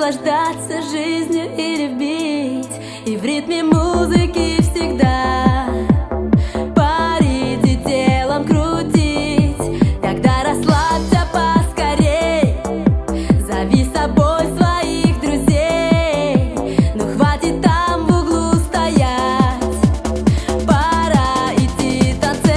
наслаждаться жизнью и любить, и в ритме музыки всегда парить и телом крутить. Тогда расслабься поскорей, зови с собой своих друзей. Ну хватит там в углу стоять, пора идти танцевать.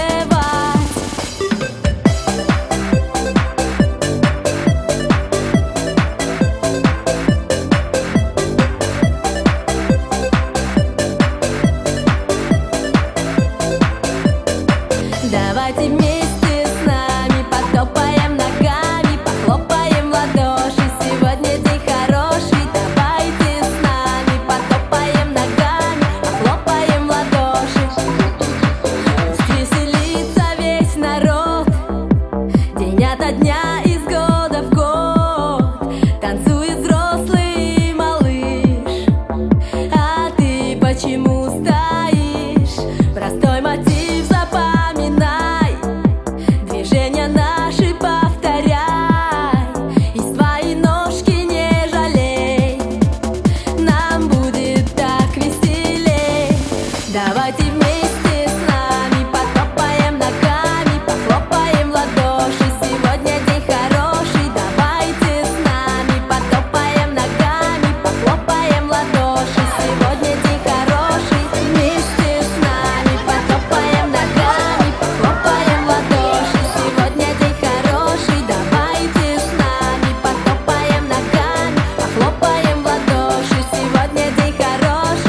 Давайте вместе с нами потопаем ногами, похлопаем в ладоши. Сегодня день хороший. Давайте с нами потопаем ногами, похлопаем в ладоши. Пусть веселится весь народ, день ото дня, из года в год. Танцует взрослый и малыш, а ты почему стоишь? Простой мотив запоминай, движения наши повторяй, и свои ножки не жалей, нам будет так веселей. Давайте вместе с нами потопаем ногами, похлопаем в ладоши. Сегодня день хороший. Давайте с нами потопаем ногами, похлопаем в ладоши. Сегодня день хороший. Вместе с нами потопаем ногами, похлопаем в ладоши. Сегодня день хороший. Давайте с нами потопаем ногами, похлопаем в ладоши. Сегодня день хороший.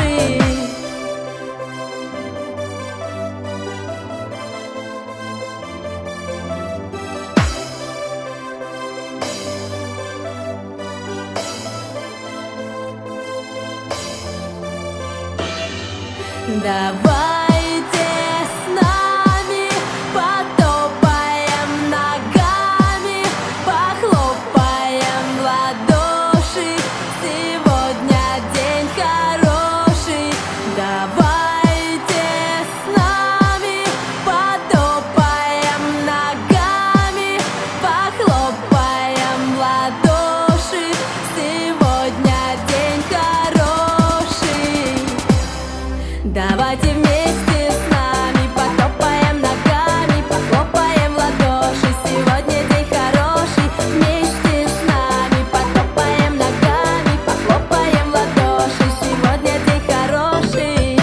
Давайте с нами потопаем ногами, похлопаем в ладоши. Сегодня день хороший. Давайте с нами потопаем ногами, похлопаем в ладоши. Сегодня день хороший. Давайте вместе с нами потопаем ногами, похлопаем в ладоши. Сегодня день хороший. Вместе с нами потопаем ногами, похлопаем в ладоши. Сегодня день хороший.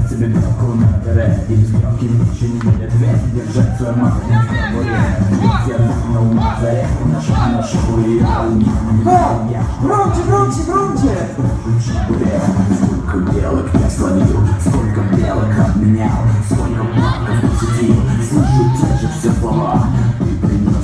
Тебе белку на горе, и без белки ничего не будет вверх. Держать свою маху на табуре, ведь я давно на заре. Наша хуя, у них не я. Громче, громче, громче! Сколько белок я словил, сколько белок обменял, сколько плаков посетил. Слышу те же все слова, ты принес